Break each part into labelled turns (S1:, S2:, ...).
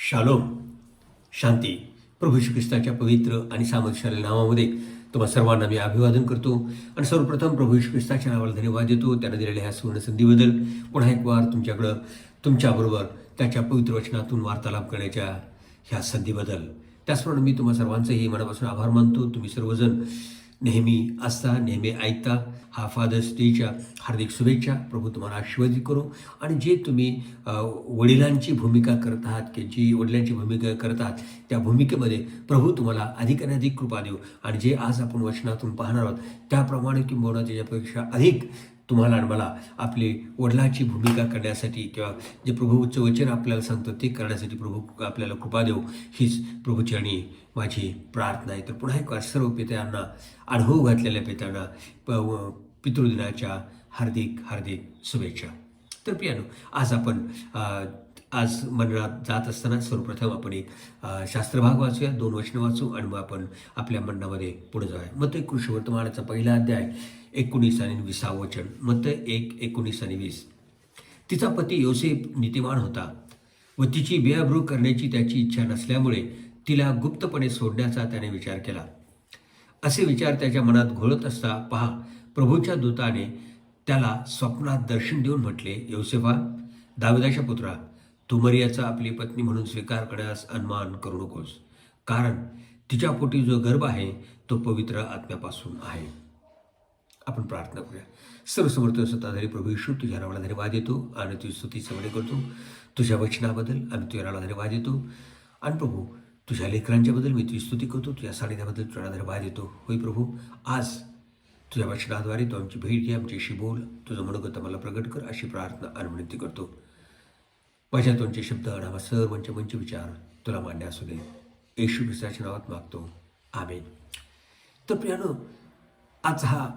S1: Shalom, शांती. प्रभू श्री ख्रिस्ताच्या पवित्र आणि सामर्थ्यशाली नावामध्ये तुम्हा सर्वांना मी अभिवादन करतो आणि सर्वप्रथम प्रभू श्री ख्रिस्ताच्या नावाला धन्यवाद देतो. त्यानं दिलेल्या ह्या सुवर्ण संधीबद्दल. पुन्हा एक वार तुमच्याबरोबर त्याच्या पवित्र वचनातून वार्तालाप करण्याच्या ह्या संधीबद्दल. त्याचप्रमाणे मी तुम्हा सर्वांचंही मनापासून आभार मानतो. तुम्ही सर्वजण नेहमी असता, नेहमी ऐकता. हा फादर्स डेच्या हार्दिक शुभेच्छा. प्रभू तुम्हाला आशीर्वादित करो. आणि जे तुम्ही वडिलांची भूमिका करत आहात, की जी वडिलांची भूमिका करत आहात, त्या भूमिकेमध्ये प्रभू तुम्हाला अधिक आणि अधिक कृपा देऊ. आणि जे आज आपण वचनातून पाहणार आहोत त्याप्रमाणे किंबहुना त्याच्यापेक्षा अधिक तुम्हाला आणि मला आपली वडिलांची भूमिका करण्यासाठी किंवा जे प्रभूचं वचन आपल्याला सांगतं ते करण्यासाठी प्रभू आपल्याला कृपा देऊ, हीच प्रभूचरणी माझी प्रार्थना आहे. तर पुन्हा एक सर्व पित्यांना, अनुभव घातलेल्या पित्यांना पितृदिनाच्या हार्दिक हार्दिक शुभेच्छा. तर प्रियानो, आज मंडळात जात असताना सर्वप्रथम आपण एक शास्त्रभाग वाचूया, 2 वचनं वाचू आणि मग आपण आपल्या मंडळामध्ये पुढे जाऊया. मत्तई कृष्णवर्तमानाचा पहिला अध्याय 19 आणि 20 वचन. मत्तई 1:19 आणि 20. तिचा पती योसेफ नीतिमान होता व तिची बेअब्रू करण्याची त्याची इच्छा नसल्यामुळे तिला गुप्तपणे सोडण्याचा त्याने विचार केला. असे विचार त्याच्या मनात घोळत असता पहा, प्रभूच्या दूताने त्याला स्वप्नात दर्शन देऊन म्हटले, योसेफा, दाविदाच्या पुत्रा, तू मरियाचा आपली पत्नी म्हणून स्वीकार करण्यास अनुमान करू नकोस, कारण तिच्या पोटी जो गर्भ आहे तो पवित्र आत्म्यापासून आहे. आपण प्रार्थना करूया. सर्वसमर्थ सत्ताधारी प्रभू येशू, तुझ्या नावाला धन्यवाद देतो आणि तुझी स्तुती समर्पण करतो. तुझ्या वचनाबद्दल आम्ही तुझ्या नावाला धन्यवाद देतो. आणि प्रभू, तुझ्या लेकरांच्याबद्दल मी तुझी स्तुती करतो. तुझ्या सानिध्याबद्दल तुझ्या धन्यवाद देतो. होय प्रभू, आज तुझ्या वचनाद्वारे तू आमची भेट घे, आमच्याशी बोल, तुझं मनोगत मला प्रगट कर, अशी प्रार्थना आणि विनंती करतो. माझ्या तोंडचे शब्द आणि आम्हा सर्वांचे मंच विचार तुला मान्य असू दे, येशू ख्रिस्ताच्या नावात मागतो, आमेन. तर प्रियानो, आज हा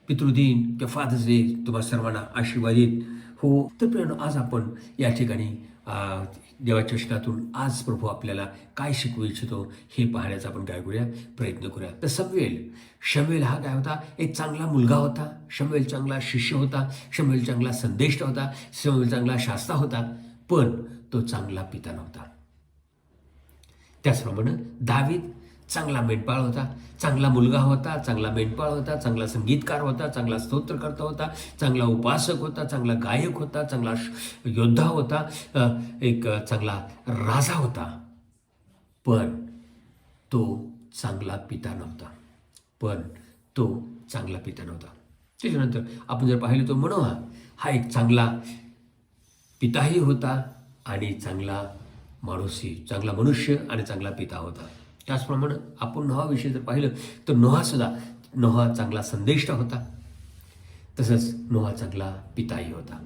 S1: पितृदिन किंवा फादर्स डे तुम्हा सर्वांना आशीर्वादित हो. तर प्रियानो, आज आपण या ठिकाणी देवाच्या वचनातून आज प्रभू आपल्याला काय शिकवू इच्छितो हे पाहण्याचा आपण काय करूया, प्रयत्न करूया. तर शमूएल हा काय होता? एक चांगला मुलगा होता. शमूएल चांगला शिष्य होता. शमूएल चांगला संदेष्टा होता. शमूएल चांगला शास्ता होता, पण तो चांगला पिता नव्हता. त्याचप्रमाणे दावीद चांगला मेंढपाळ होता, चांगला मुलगा होता, चांगला मेंढपाळ होता, चांगला संगीतकार होता, चांगला स्तोत्रकर्ता होता, चांगला उपासक होता, चांगला गायक होता, चांगला योद्धा होता, एक चांगला राजा होता, पण तो चांगला पिता नव्हता. त्याच्यानंतर आपण जर पाहिलं तर मनोहा हा एक चांगला पिताही होता आणि चांगला मनुष्य आणि चांगला पिता होता. त्याचप्रमाणे आपण नोहाविषयी जर पाहिलं तर नोहा चांगला संदेष्टा होता, तसंच नोहा चांगला पिताही होता.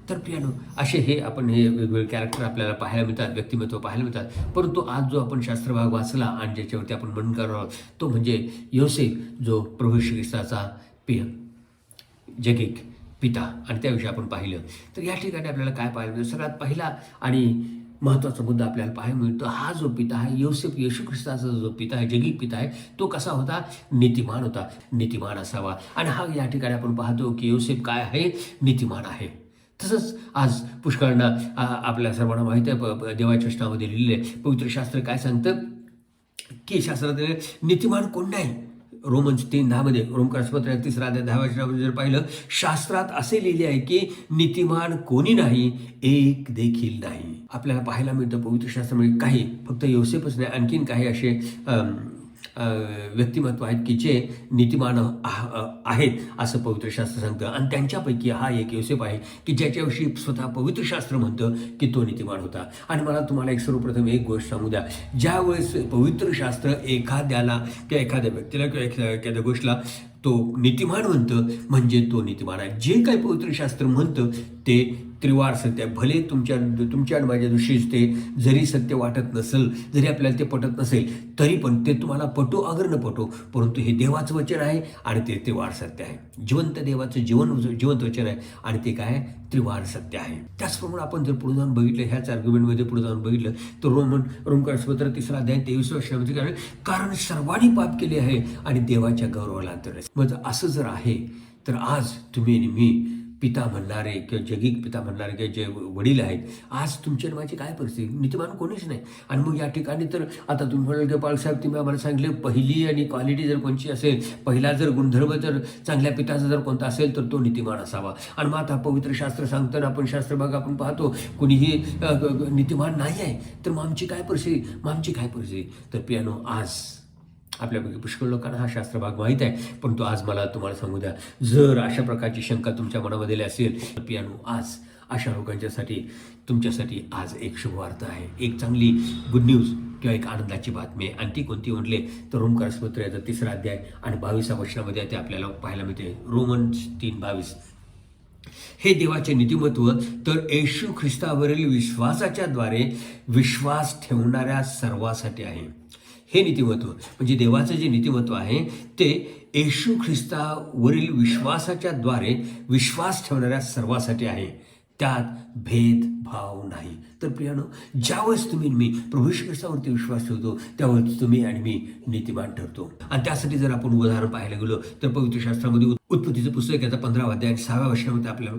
S1: तर प्रियानो, असे हे वेगवेगळे कॅरेक्टर आपल्याला पाहायला मिळतात, व्यक्तिमत्व पाहायला मिळतात. परंतु आज जो आपण शास्त्रभाग वाचला आणि ज्याच्यावरती आपण मनन करणार आहोत तो म्हणजे योसेफ, जो प्रभू श्री ख्रिस्ताचा जगिक पिता, आणि त्याविषयी आपण पाहिलं. तर या ठिकाणी आपल्याला काय पाहायला मिळतं? सगळ्यात पहिला आणि महत्त्वाचा मुद्दा आपल्याला पाहायला मिळतो. हा जो पिता आहे योसेफ, येशू ख्रिस्ताचा जो पिता आहे, जगिक पिता आहे, तो कसा होता? नीतिमान होता. नीतिमान असावा. आणि हा या ठिकाणी आपण पाहतो की योसेफ काय आहे? नीतिमान आहे. तसंच आज पुष्कळांना आपल्या सर्वांना माहीत आहे, देवाच्या वचनामध्ये लिहिलेलं आहे. पवित्र शास्त्र काय सांगतं की शास्त्रात नीतिमान कोण नाही? रोमन्स 3:10 रोमकरासपत्र 3 अध्याय 10 वचनामध्ये जर पाहिलं, शास्त्रात असे लिहिले आहे की नीतिमान कोणी नाही, एक देखील नाही. आपल्याला पाहायला मिळतं पवित्र शास्त्रामध्ये काही, फक्त योसेफच नाही, आणखीन काही असे व्यक्तिमत्व आहेत की जे नीतिमान आहेत असं पवित्र शास्त्र सांगतं. आणि त्यांच्यापैकी हा एक योसेफ आहे की ज्याच्याविषयी स्वतः पवित्र शास्त्र म्हणतं की तो नीतिमान होता. आणि मला तुम्हाला सर्वप्रथम एक गोष्ट सांगू द्या, ज्यावेळेस पवित्र शास्त्र एखाद्याला किंवा एखाद्या व्यक्तीला किंवा एखाद्या गोष्टीला तो नीतिमान म्हणतं, म्हणजे तो नीतिमान आहे. जे काही पवित्र शास्त्र म्हणतं ते त्रिवार सत्य आहे. भले तुमच्या आणि माझ्या दृष्टीस ते जरी सत्य वाटत नसेल, जरी आपल्याला ते पटत नसेल, तरी पण ते तुम्हाला पटो अगर न पटो, परंतु हे देवाचं वचन आहे आणि ते त्रिवार सत्य आहे. जिवंत देवाचं जिवंत वचन आहे आणि ते काय आहे? त्रिवार सत्य आहे. त्याचप्रमाणे आपण जर पुढे जाऊन बघितलं, ह्याच आर्ग्युमेंटमध्ये पुढे जाऊन बघितलं तर रोमकरासपत्र 3 अध्याय 23 वचनामध्ये कारण सर्वांनी पाप केले आहे आणि देवाच्या गौरवाला अंतर आहे. म्हणजे असं जर आहे तर आज तुम्ही आणि मी पिता म्हणणारे किंवा जगिक पिता म्हणणारे किंवा जे वडील आहेत, आज तुमच्या आणि माझी काय परिस्थिती? नीतिमान कोणीच नाही. आणि मग या ठिकाणी तर आता तुम्ही म्हणाल की बाळासाहेब तुम्ही आम्हाला सांगितले पहिली आणि क्वालिटी जर कोणची असेल, पहिला जर गुणधर्म जर चांगल्या पिताचा जर कोणता असेल तर तो नीतिमान असावा. आणि मग आता पवित्र शास्त्र सांगताना आपण शास्त्रभाग आपण पाहतो कोणीही नीतिमान नाही आहे, तर मग आमची काय परिस्थिती? तर पियानो आज आपल्यापैकी पुष्कळ लोकांना हा शास्त्रभाग माहीत आहे, परंतु आज मला तुम्हाला सांगू द्या, जर अशा प्रकारची शंका तुमच्या मनामध्ये असेल तर पियानो आज अशा लोकांच्यासाठी तुमच्यासाठी आज एक शुभवार्ता आहे, एक चांगली गुड न्यूज किंवा एक आनंदाची बातमी आहे. आणि ती कोणती म्हटले तर रोमकारस्पत्र याचा 3रा अध्याय आणि 22व्या वचनामध्ये ते आपल्याला पाहायला मिळते. रोमन्स 3:22. हे देवाचे नीतिमत्व तर येशू ख्रिस्तावरील विश्वासाच्या द्वारे विश्वास ठेवणाऱ्या सर्वांसाठी आहे. हे नीतिमत्व म्हणजे देवाचं जे नीतिमत्व आहे ते येशू ख्रिस्तावरील विश्वासाच्या द्वारे विश्वास ठेवणाऱ्या सर्वांसाठी आहे, त्यात भेदभाव नाही. तर प्रियानो, ज्यावेळेस तुम्ही मी प्रभू येशू ख्रिस्तावरती विश्वास ठेवतो त्यावेळेस तुम्ही आणि मी नीतिमान ठरतो. आणि त्यासाठी जर आपण उदाहरण पाहायला गेलो तर पवित्र शास्त्रामध्ये उत्पत्तीचं पुस्तक याचा 15वा अध्याय 6व्या वर्षामध्ये आपल्याला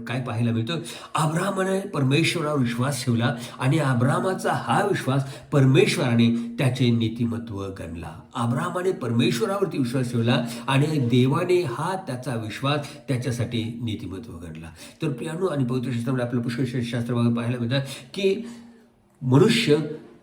S1: काय पाहायला मिळतं? अब्राहामाने परमेश्वरावर विश्वास ठेवला आणि अब्राहामाचा हा विश्वास परमेश्वराने त्याचे नीतिमत्व गणला. अब्राहामाने परमेश्वरावरती विश्वास ठेवला आणि देवाने हा त्याचा विश्वास त्याच्यासाठी नीतिमत्व गणला. तर प्रियानो, आणि पवित्र शास्त्रामध्ये आपलं पुष्कळ शास्त्रभाग पाहायला मिळतात की मनुष्य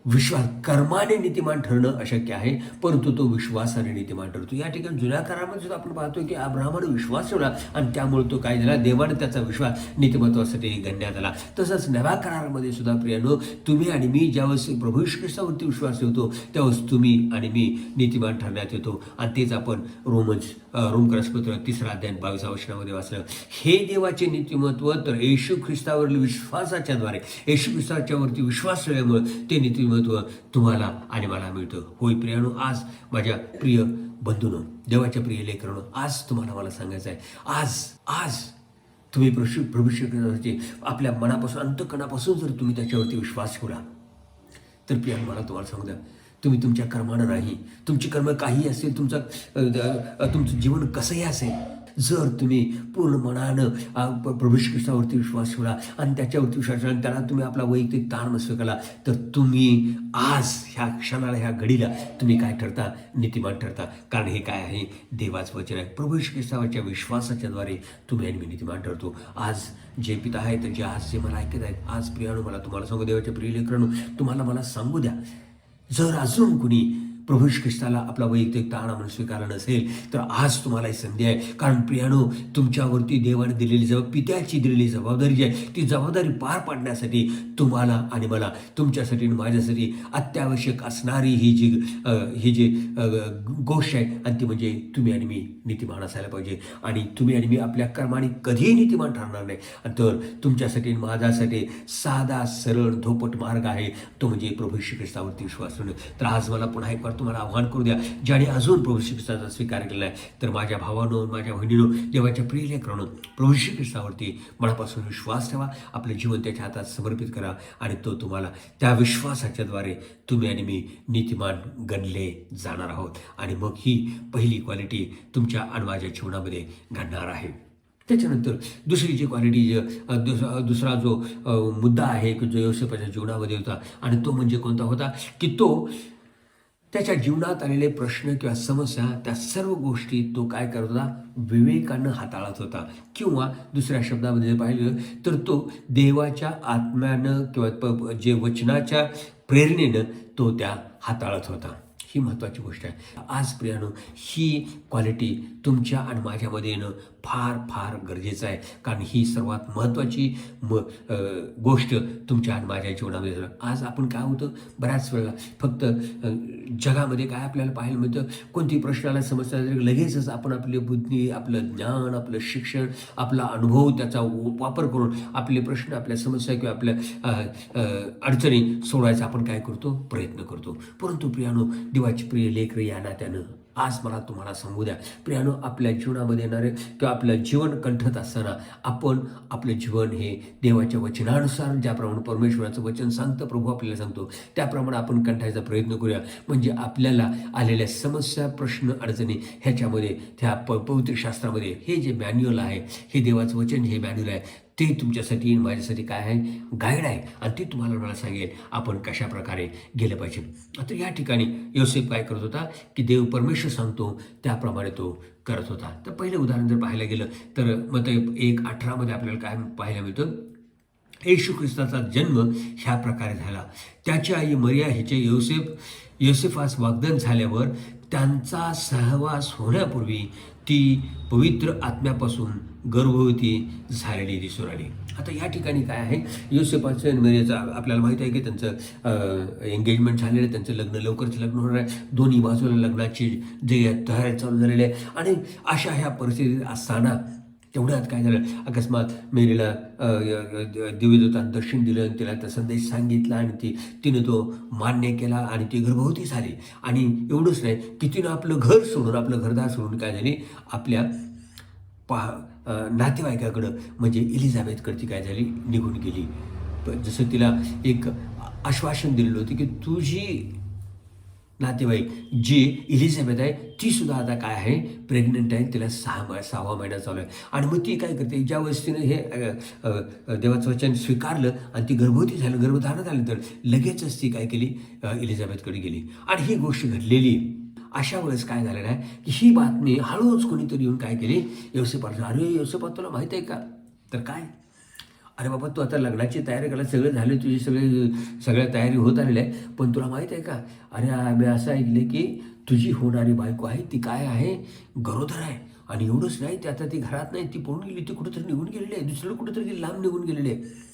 S1: विश्वास कर्माने नीतिमान ठरणं अशक्य आहे, परंतु तो विश्वासाने नीतिमान ठरतो. या ठिकाणी जुन्या काळामध्ये सुद्धा आपण पाहतो की अब्राहामाने विश्वास ठेवला आणि त्यामुळे तो काय झाला, देवाने त्याचा विश्वास नीतिमत्वासाठी गणण्यात आला. तसंच नव्या करारामध्ये सुद्धा प्रियानो, तुम्ही आणि मी ज्यावेळेस प्रभू येशू ख्रिस्तावरती विश्वास ठेवतो त्यावेळेस तुम्ही आणि मी नीतिमान ठरण्यात येतो. आणि तेच आपण रोमकारस्पत्र 3रा अध्याय 22व्या वचनामध्ये वाचलं. हे देवाचे नीतिमत्व तर येशू ख्रिस्तावरील विश्वासाच्या द्वारे येशू ख्रिस्ताच्यावरती विश्वास ठेवल्यामुळे ते नीतिमत्व तुम्हाला आणि मला मिळतं. होय प्रियानो, आज माझ्या प्रिय बंधूंनो, देवाच्या प्रिय लेकरांनो, आज तुम्हाला मला सांगायचं आहे, आज तुम्ही प्रभू येशू ख्रिस्ताचे आपल्या मनापासून अंतःकरणापासून जर तुम्ही त्याच्यावरती विश्वास ठेवला तर प्रियानो, मला तुम्हाला सांगू द्या, तुम्ही तुमच्या कर्मानं नाही, तुमची कर्म काही असेल, तुमचं जीवन कसंही असेल, जर तुम्ही पूर्ण मनानं प्रभू येशू ख्रिस्तावरती विश्वास ठेवला आणि त्याच्यावरती विश्वास ठेवला आणि त्याला तुम्ही आपला वैयक्तिक ताण नसतो केला, तर तुम्ही आज ह्या क्षणाला ह्या घडीला तुम्ही काय ठरता? नीतिमान ठरता. कारण हे काय आहे? देवाचं वचन आहे. प्रभू येशू ख्रिस्तावरच्या विश्वासाच्याद्वारे तुम्ही आणि मी नीतिमान ठरतो. आज जे पिता आहेत, जे आज जे मला ऐकत आहेत, आज प्रियानो, मला तुम्हाला सांगू, देवाच्या प्रिय लेकरांनो, तुम्हाला मला सांगू द्या, जर अजून कुणी प्रभू येशू ख्रिस्ताला आपला वैयक्तिक ताणा म्हणून स्वीकारला नसेल तर आज तुम्हाला ही संधी आहे. कारण प्रियानो, तुमच्यावरती देवाने दिलेली पित्याची दिलेली जबाबदारी जी आहे ती जबाबदारी पार पाडण्यासाठी तुम्हाला आणि मला, तुमच्यासाठी आणि माझ्यासाठी अत्यावश्यक असणारी ही जी गोष्ट आहे आणि ती म्हणजे तुम्ही आणि मी नीतिमान असायला पाहिजे. आणि तुम्ही आणि मी आपल्या कर्माने कधीही नीतिमान ठरणार नाही. तर तुमच्यासाठी आणि माझ्यासाठी साधा सरळ धोपट मार्ग आहे, तो म्हणजे प्रभू येशू ख्रिस्तावरती विश्वास ठेवणं. तर आज मला पुन्हा एक तुम्हाला आव्हान करू द्या, ज्याने अजून प्रभू येशू ख्रिस्ताचा स्वीकार केला आहे, तर माझ्या भावानो, माझ्या बहिणीनो, देवाच्या प्रिय लेकरांनो, प्रभू येशू ख्रिस्तावरती मनापासून विश्वास ठेवा, आपलं जीवन त्याच्या हातात समर्पित करा आणि तो तुम्हाला त्या विश्वासाच्याद्वारे तुम्ही आणि मी नीतिमान गणले जाणार आहोत. आणि मग ही पहिली क्वालिटी तुमच्या आणि माझ्या जीवनामध्ये घडणार आहे. त्याच्यानंतर दुसरी जी क्वालिटी, दुसरा जो मुद्दा आहे की जो योसेफाच्या जीवनामध्ये होता, आणि तो म्हणजे कोणता होता की तो त्याच्या जीवनात आलेले प्रश्न किंवा समस्या, त्या सर्व गोष्टी तो काय करत होता? विवेकानं हाताळत होता. किंवा दुसऱ्या शब्दामध्ये पाहिलं तर तो देवाच्या आत्म्यानं किंवा जे वचनाच्या प्रेरणेनं तो त्या हाताळत होता. ही महत्त्वाची गोष्ट आहे. आज प्रियानो, ही क्वालिटी तुमच्या आणि माझ्यामध्ये येणं फार फार गरजेचं आहे. कारण ही सर्वात महत्त्वाची गोष्ट तुमच्या आणि माझ्या जीवनामध्ये. आज आपण काय होतं, बऱ्याच वेळेला फक्त जगामध्ये काय आपल्याला पाहायला मिळतं, कोणती प्रश्नाला समस्या लगेचच आपण आपली बुद्धी, आपलं ज्ञान, आपलं शिक्षण, आपला अनुभव, त्याचा वापर करून आपले प्रश्न, आपल्या समस्या किंवा आपल्या अडचणी सोडवायचा आपण काय करतो? प्रयत्न करतो. परंतु प्रियानो, देवाची प्रिय लेकरं या नात्यानं आज मला तुम्हाला सांगू द्या, प्रियानो, आपल्या जीवनामध्ये येणारे किंवा आपलं जीवन कंठत असताना आपण आपलं जीवन हे देवाच्या वचनानुसार ज्याप्रमाणे परमेश्वराचं वचन सांगतं, प्रभू आपल्याला सांगतो त्याप्रमाणे आपण कंठायचा प्रयत्न करूया. म्हणजे आपल्याला आलेल्या समस्या, प्रश्न, अडचणी ह्याच्यामध्ये त्या पवित्र शास्त्रामध्ये हे जे मॅन्युअल आहे, हे देवाचं वचन हे मॅन्युअल आहे, ते तुमच्यासाठी माझ्यासाठी काय आहे, गाईड आहे. आणि ते तुम्हाला मला सांगेल आपण कशा प्रकारे गेलं पाहिजे. आता या ठिकाणी योसेफ काय करत होता की देव परमेश्वर सांगतो त्याप्रमाणे तो करत होता. तर पहिले उदाहरण जर पाहायला गेलं तर मत्ती 1:18 आपल्याला काय पाहायला मिळतं, येशू ख्रिस्ताचा जन्म ह्या प्रकारे झाला. त्याची आई मरिया हिचे योसेफास वाग्दान झाल्यावर त्यांचा सहवास होण्यापूर्वी ती पवित्र आत्म्यापासून गर्भवती झालेली दिसून आली. आता या ठिकाणी काय आहे, योसेफाचं आणि मरियाचं आपल्याला माहीत आहे की त्यांचं एंगेजमेंट झालेलं आहे, त्यांचं लग्न लवकरच लग्न होणार आहे, दोन्ही बाजूला लग्नाची जे तयारी चालू झालेली आहे. आणि अशा ह्या परिस्थितीत असताना तेवढ्यात काय झालं, अकस्मात मेरीला दिव्यदूतानं दर्शन दिलं, तिला त्या संदेश सांगितला आणि तिनं तो मान्य केला आणि ती गर्भवती झाली. आणि एवढंच नाही की तिनं आपलं घर सोडून, आपलं घरदार सोडून काय झाली, आपल्या नातेवाईकाकडं म्हणजे एलिझाबेथकडे ती काय झाली, निघून गेली. जसं तिला एक आश्वासन दिलेलं होतं की तुझी नातेवाईक जी एलिझाबेथ आहे ती सुद्धा आता काय आहे, प्रेग्नंट आहे, तिला 6वा महिना चालू आहे. आणि मग ती काय करते, ज्या वेळेस तिनं हे देवाचं वचन स्वीकारलं आणि ती गर्भवती झालं, गर्भधारण झाल्यानंतर लगेचच ती काय केली, एलिझाबेथकडे गेली. आणि ही गोष्ट घडलेली. अशा वेळेस काय झालेलं आहे की ही बातमी हळूच कोणीतरी येऊन काय केली, योसेफाला, अरे योसेफा तुला माहीत आहे का, तर काय, अरे बाबा तू आता लग्नाची तयारी करायला सगळं झाले, तुझी सगळ्या तयारी होत आलेल्या आहे, पण तुला माहीत आहे का, अरे मी असं ऐकले की तुझी होणारी बायको आहे ती काय आहे, गरोदर आहे. आणि एवढंच नाही, ती आता ती घरात नाही, ती पळून गेली, ती कुठंतरी निघून गेलेली आहे, दुसरं कुठंतरी लांब निघून गेलेली आहे.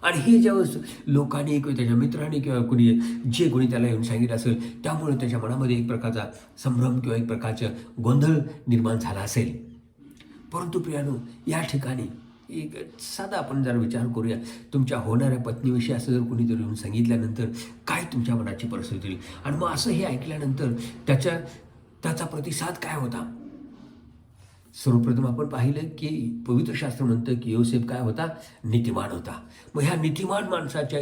S1: आणि हे ज्यावेळेस लोकांनी किंवा त्याच्या मित्रांनी किंवा कोणी त्याला येऊन सांगितलं असेल, त्यामुळे त्याच्या मनामध्ये एक प्रकारचा संभ्रम किंवा एक प्रकारचं गोंधळ निर्माण झाला असेल. परंतु प्रियानो, या ठिकाणी एक साधा आपण जरा विचार करूया, तुमच्या होणाऱ्या पत्नीविषयी असं जर कोणीतरी येऊन सांगितल्यानंतर काय तुमच्या मनाची परिस्थिती होईल. आणि मग असं हे ऐकल्यानंतर त्याचा प्रतिसाद काय होता. सर्वप्रथम आपण पाहिलं की पवित्र शास्त्र म्हणतं की योसेफ काय होता, नीतिमान होता. मग ह्या नीतिमान माणसाच्या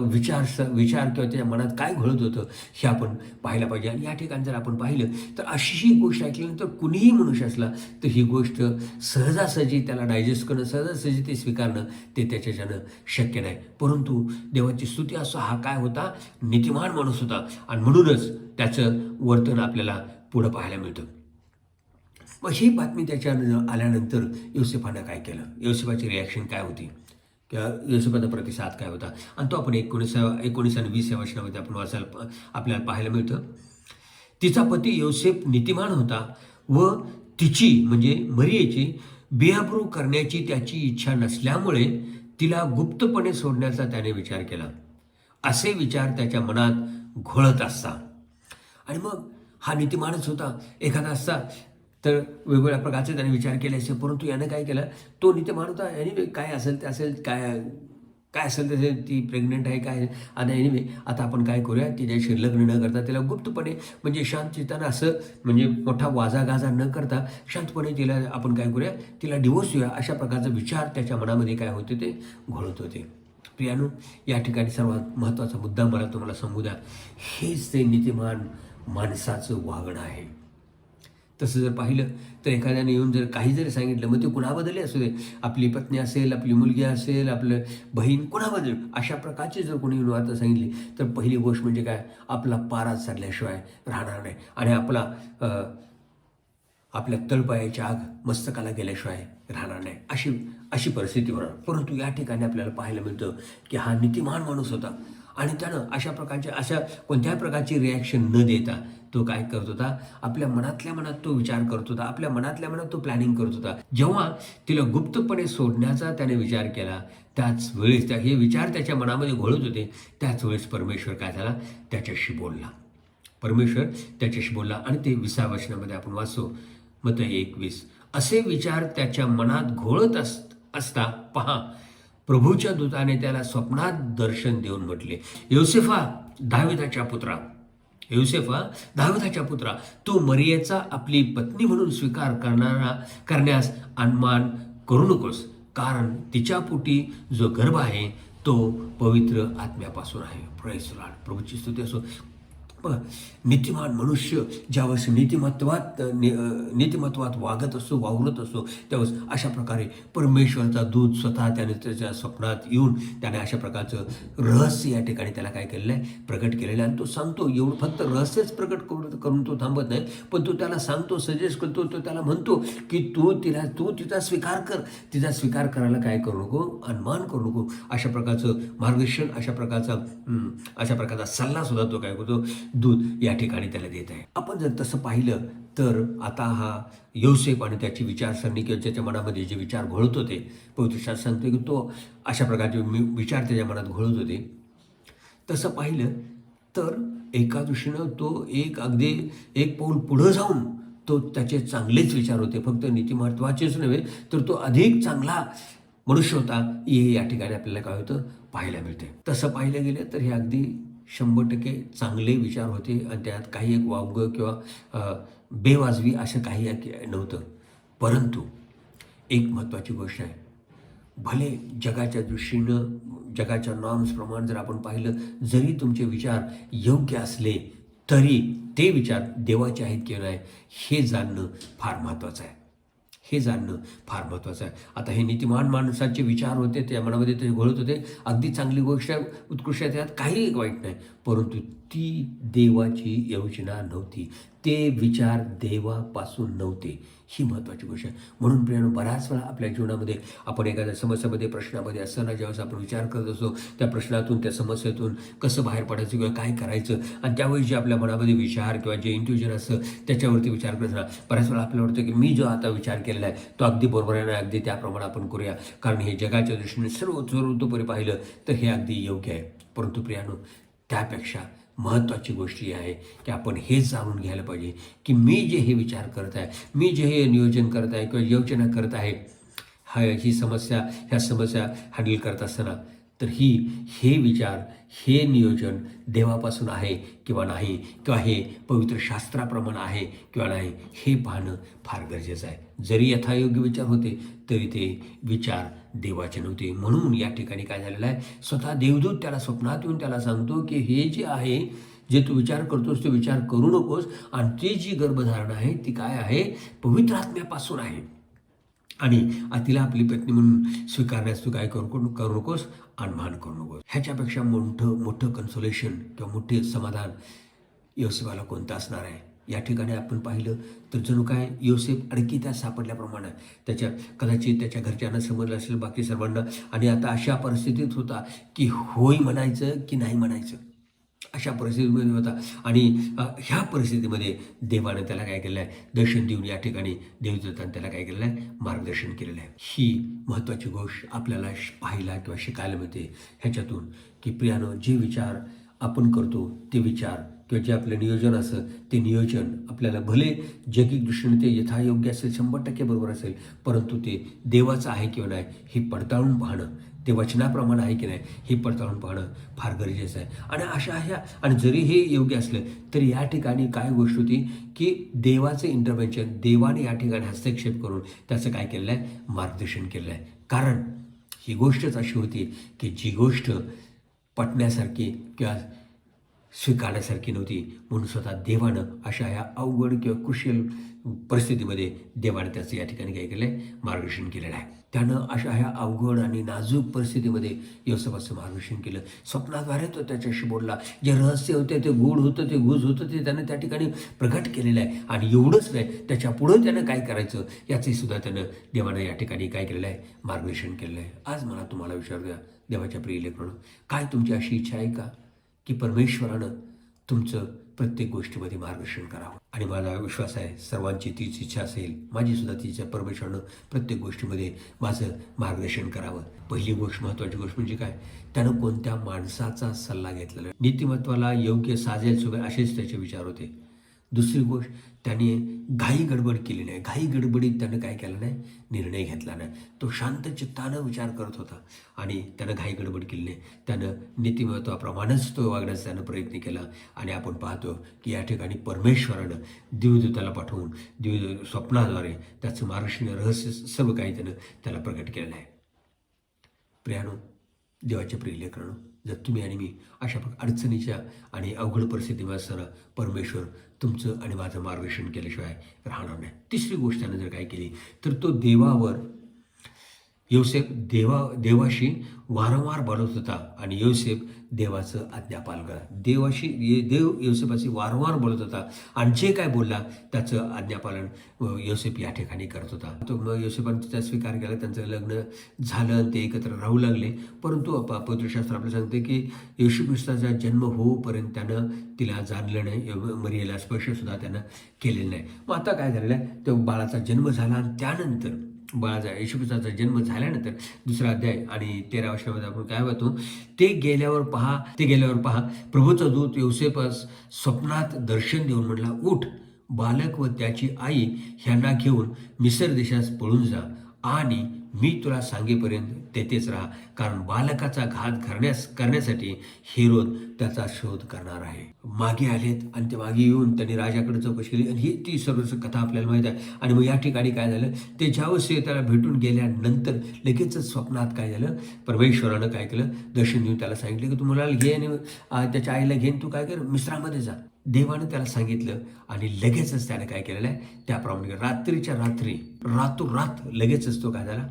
S1: विचार किंवा त्याच्या मनात काय घोळत होतं हे आपण पाहायला पाहिजे. आणि या ठिकाणी जर आपण पाहिलं तर अशी ही गोष्ट ऐकल्यानंतर कुणीही मनुष्य असला तर ही गोष्ट सहजासहजी त्याला डायजेस्ट करणं, सहजासहजी ते स्वीकारणं ते त्याच्याच्यानं शक्य नाही. परंतु देवाची स्तुती असो, हा काय होता, नीतिमान माणूस होता. आणि म्हणूनच त्याचं वर्तन आपल्याला पुढं पाहायला मिळतं. मग ही बातमी त्याच्या आल्यानंतर योसेफानं काय केलं, योसेफाची रिॲक्शन काय होती किंवा योसेफाचा प्रतिसाद काय होता, आणि तो आपण 19 आणि 20 वर्षामध्ये आपण वाचायला आपल्याला पाहायला मिळतं. तिचा पती योसेफ नीतिमान होता व तिची म्हणजे मरियेची बेअब्रू करण्याची त्याची इच्छा नसल्यामुळे तिला गुप्तपणे सोडण्याचा त्याने विचार केला. असे विचार त्याच्या मनात घोळत असता. आणि मग हा नीतिमानच होता, एखादा असता तर वेगवेगळ्या प्रकारचे त्याने विचार केले असेल. परंतु यानं काय केलं, तो नीतिमान होता, एनिवे काय असेल ते असेल, काय असेल तसे, ती प्रेग्नंट आहे काय, आणि एनिवे आता आपण काय करूया, तिच्याशी लग्न न करता तिला गुप्तपणे म्हणजे शांतचित्तानं असं म्हणजे मोठा वाजागाजा न करता शांतपणे तिला आपण काय करूया, तिला डिवोर्स देऊया, अशा प्रकारचा विचार त्याच्या मनामध्ये काय होते ते घोळत होते. प्रियानो, या ठिकाणी सर्वात महत्त्वाचा मुद्दा मला तुम्हाला सांगू द्या, हेच ते नीतिमान माणसाचं वागणं आहे. तसं जर पाहिलं तर एखाद्याने येऊन जर काही जरी सांगितलं, मग ते कुणाबद्दलही असू दे, आपली पत्नी असेल, आपली मुलगी असेल, आपलं बहीण, कुणाबद्दल अशा प्रकारची जर कोणी येऊन वार्ता सांगितली तर पहिली गोष्ट म्हणजे काय, आपला पारा चढल्याशिवाय राहणार नाही आणि आपल्या तळपायाची आग मस्तकाला गेल्याशिवाय राहणार नाही, अशी परिस्थिती होणार. परंतु या ठिकाणी आपल्याला पाहायला मिळतं की हा नीतिमान माणूस होता आणि त्यानं अशा कोणत्याही प्रकारची रिॲक्शन न देता तो काय करत होता, आपल्या मनातल्या मनात तो विचार करत होता, आपल्या मनातल्या मनात तो प्लॅनिंग करत होता. जेव्हा तिला गुप्तपणे सोडण्याचा त्याने विचार केला, त्याच वेळेस हे विचार त्याच्या मनामध्ये घोळत होते, त्याच वेळेस परमेश्वर काय झाला, त्याच्याशी बोलला. आणि ते 20 वचनामध्ये आपण वाचतो, मत्ती 1:20, असे विचार त्याच्या मनात घोळत असता पहा, प्रभूच्या दूताने त्याला स्वप्नात दर्शन देऊन म्हटले, योसेफा दाविदाच्या पुत्रा, योसेफा, दाविदाच्या पुत्रा, तू मरियेचा आपली पत्नी म्हणून स्वीकार करण्यास अनमान करू नकोस, कारण तिच्या पोटी जो गर्भ आहे तो पवित्र आत्म्यापासून आहे. Praise the Lord. प्रभूची स्तुती असो. बघा, नीतिमान मनुष्य ज्यावेळेस नीतिमत्वात वागत असतो, वावरत असतो, त्यावेळेस अशा प्रकारे परमेश्वराचा दूत स्वतः त्याने त्याच्या स्वप्नात येऊन त्याने अशा प्रकारचं रहस्य या ठिकाणी त्याला काय केलेलं आहे, प्रकट केलेलं आहे. आणि तो सांगतो, एवढं फक्त रहस्यच प्रकट करून तो थांबत नाही, पण तो त्याला सांगतो, सजेस्ट करतो, तो त्याला म्हणतो की तू तिचा स्वीकार कर, तिचा स्वीकार करायला काय करू नको, अनमान करू नको. अशा प्रकारचं मार्गदर्शन, अशा प्रकारचा सल्ला सुद्धा तो काय करतो, दूत या ठिकाणी त्याला देत आहे. आपण जर तसं पाहिलं तर आता हा योसेफ आणि त्याची विचारसरणी किंवा त्याच्या मनामध्ये जे विचार घोळत होते, पवित्र शास्त्र सांगतो की तो अशा प्रकारचे विचार त्याच्या मनात घोळत होते. तसं पाहिलं तर एका दृष्टीनं तो एक पाऊल पुढं जाऊन तो त्याचे चांगलेच विचार होते, फक्त नीतिमत्वाचेच नव्हे तर तो अधिक चांगला मनुष्य होता, हे या ठिकाणी आपल्याला काय होतं, पाहायला मिळते. तसं पाहिलं गेलं तर हे अगदी 100% चांगले विचार होते आणि त्यात काही एक वावगं किंवा बेवाजवी असं काही नव्हतं. परंतु एक महत्त्वाची गोष्ट आहे, भले जगाच्या दृष्टीनं, जगाच्या नॉर्म्सप्रमाणे जर आपण पाहिलं, जरी तुमचे विचार योग्य असले तरी ते विचार देवाचे आहेत किंवा नाही हे जाणणं फार महत्त्वाचं आहे. आता हे नीतिमान माणसाचे विचार होते, त्या मनामध्ये ते घोळत होते, अगदी चांगली गोष्ट आहे, उत्कृष्ट आहे, त्यात काही एक वाईट नाही, परंतु ती देवाची योजना नव्हती, ते विचार देवापासून नव्हते. ही महत्त्वाची गोष्ट आहे. म्हणून प्रियानो, बऱ्याच वेळा आपल्या जीवनामध्ये आपण एखाद्या समस्यामध्ये, प्रश्नामध्ये असताना ज्यावेळेस आपण विचार करत असतो, त्या प्रश्नातून, त्या समस्येतून कसं बाहेर पडायचं किंवा काय करायचं, आणि त्यावेळी जे आपल्या मनामध्ये विचार किंवा जे इंट्युजन असतं त्याच्यावरती विचार करत असताना बऱ्याच वेळा आपल्याला वाटतं की मी जो आता विचार केलेला आहे तो अगदी बरोबर आहे ना, अगदी त्याप्रमाणे आपण करूया, कारण हे जगाच्या दृष्टीने सर्वतोपरी पाहिलं तर हे अगदी योग्य आहे. परंतु प्रियानो, त्यापेक्षा महत्त्वाची गोष्ट ही आहे की आपण हे जाणून घ्यायला पाहिजे की मी जे हे विचार करत आहे, मी जे हे नियोजन करत आहे किंवा योजना करत आहे, ह्या समस्या हँडल करत असताना तर हे विचार, हे नियोजन देवापासून आहे किंवा नाही, किंवा हे पवित्र शास्त्राप्रमाणे आहे किंवा नाही, हे पाहणं फार गरजेचं आहे. जरी यथायोग्य विचार होते तरी ते विचार देवाचे नव्हते. म्हणून या ठिकाणी काय झालेलं आहे, स्वतः देवदूत त्याला स्वप्नात येऊन त्याला सांगतो की हे जे आहे, जे तू विचार करतोस ते विचार करू नकोस, आणि ती जी गर्भधारणा आहे ती काय आहे, पवित्र आत्म्यापासून आहे, आणि तिला आपली पत्नी म्हणून स्वीकारण्यास तू काय करू नकोस, अनमान करू नकोस. ह्याच्यापेक्षा मोठं कन्सोलेशन किंवा मोठे समाधान योसेफाला कोणतं असणार आहे. या ठिकाणी आपण पाहिलं तर जणू काय योसेफ आणखी त्या सापडल्याप्रमाणे कदाचित त्याच्या घरच्यांना समजलं असेल, बाकी सर्वांना, आणि आता अशा परिस्थितीत होता की होय म्हणायचं की नाही म्हणायचं, अशा परिस्थितीमध्ये होता. आणि ह्या परिस्थितीमध्ये देवाने त्याला काय केलं आहे, दर्शन देऊन या ठिकाणी देवदूताने त्याला काय केलेलं आहे, मार्गदर्शन केलेलं आहे. ही महत्त्वाची गोष्ट आपल्याला पाहायला किंवा शिकायला मिळते ह्याच्यातून की प्रियानो, जे विचार आपण करतो ते विचार किंवा जे आपलं नियोजन असं ते नियोजन आपल्याला भले जगिक दृष्टीने ते यथायोग्य असेल, 100% बरोबर असेल, परंतु ते देवाचं आहे किंवा नाही हे पडताळून पाहणं, ते वचनाप्रमाणे आहे की नाही हे पडताळून पाहणं फार गरजेचं आहे. आणि जरी हे योग्य असलं तरी या ठिकाणी काय गोष्ट होती की देवाचं इंटरव्हेन्शन, देवाने या ठिकाणी हस्तक्षेप करून त्याचं काय केलेलं आहे, मार्गदर्शन केलेलं आहे. कारण ही गोष्टच अशी होती की जी गोष्ट पटण्यासारखी किंवा स्वीकारण्यासारखी नव्हती, म्हणून स्वतः देवानं अशा ह्या अवघड किंवा क्रुशियल परिस्थितीमध्ये देवाने त्याचं या ठिकाणी काय केलं आहे, मार्गदर्शन केलेलं आहे. त्यानं अशा ह्या अवघड आणि नाजूक परिस्थितीमध्ये योसेफाचं मार्गदर्शन केलं. स्वप्नाद्वारे तो त्याच्याशी बोलला, जे रहस्य होते, ते गूढ होतं, ते गुज होतं, ते त्यानं त्या ठिकाणी प्रकट केलेलं आहे. आणि एवढंच नाही, त्याच्या पुढं त्यानं काय करायचं याचंही सुद्धा त्यानं देवानं या ठिकाणी काय केलेलं आहे, मार्गदर्शन केलेलं आहे. आज मला तुम्हाला विचारूया, देवाच्या प्रिय लेकरांनो, काय तुमची अशी इच्छा आहे का की परमेश्वरानं तुमचं प्रत्येक गोष्टीमध्ये मार्गदर्शन करावं? आणि मला विश्वास आहे सर्वांची तीच इच्छा असेल, माझी सुद्धा ती इच्छा, परमेश्वरानं प्रत्येक गोष्टीमध्ये माझं मार्गदर्शन करावं. पहिली गोष्ट, महत्त्वाची गोष्ट म्हणजे काय, त्यानं कोणत्या माणसाचा सल्ला घेतलेला. नीतिमत्वाला योग्य साजेल सुबेल असेच त्याचे विचार होते. दुसरी गोष्ट, त्याने घाई गडबड केली नाही. घाई गडबडीत त्यानं काय केलं नाही, निर्णय घेतला नाही. तो शांत चित्तानं विचार करत होता आणि त्यानं घाई गडबड केली नाही. त्यानं नीतिमत्वाप्रमाणेच तो वागण्याचा त्यानं प्रयत्न केला. आणि आपण पाहतो की या ठिकाणी परमेश्वरानं दिवदूताला पाठवून स्वप्नाद्वारे त्याचं मार्गदर्शन रहस्य सर्व काही त्याला प्रकट केलेलं आहे. प्रियानो, देवाच्या प्रिय लेकरांनो, जर तुम्ही आणि मी अशा अडचणीच्या आणि अवघड परिस्थितीमध्ये असताना परमेश्वर तुमचं आणि माझं मार्गदर्शन केल्याशिवाय राहणार नाही. तिसरी गोष्ट त्यानं जर काय केली तर तो देवाशी वारंवार बोलत होता आणि योसेफ देवाचं आज्ञा पालन करा. देव योसेफाशी वारंवार बोलत होता आणि जे काय बोलला त्याचं आज्ञापालन योसेफ या ठिकाणी करत होता. तो मग योसेफानं त्याचा स्वीकार केला. त्यांचं लग्न झालं, ते एकत्र राहू लागले. परंतु पवित्रशास्त्र आपल्याला सांगते की येशू ख्रिस्ताचा जन्म होऊपर्यंत त्यानं तिला जाणलं नाही, मरियेला स्पर्शसुद्धा त्यानं केलेलं नाही. मग आता काय झालेलं आहे, तो बाळाचा जन्म झाला आणि त्यानंतर येशू ख्रिस्ताचा जन्म झाल्यानंतर दुसरा अध्याय आणि 13व्या वचनामध्ये आपण काय पाहतो, ते गेल्यावर पहा प्रभूचा दूत योसेफस स्वप्नात दर्शन देऊन म्हटला, उठ, बालक व त्याची आई ह्यांना घेऊन मिसर देशास पळून जा आणि मी तुला सांगेपर्यंत तेथेच राहा, कारण बालकाचा घात करण्यासाठी हेरोद त्याचा शोध करणार आहे. मागे आलेत आणि ते मागे येऊन त्यांनी राजाकडे चौकशी केली आणि ही ती सर्व कथा आपल्याला माहीत आहे. आणि मग या ठिकाणी काय झालं, ते ज्यावेळेस त्याला भेटून गेल्यानंतर लगेचच स्वप्नात काय झालं, परमेश्वरानं काय केलं, दर्शन देऊन त्याला सांगितलं की तू मुलाला घे आणि त्याच्या आईला घेऊन तू काय कर, मिस्रामध्ये जा. देवानं त्याला सांगितलं आणि लगेचच त्याने काय केलेलं आहे, त्याप्रमाणे रात्रीच्या रात्री रातोरात लगेचच तो काय झाला,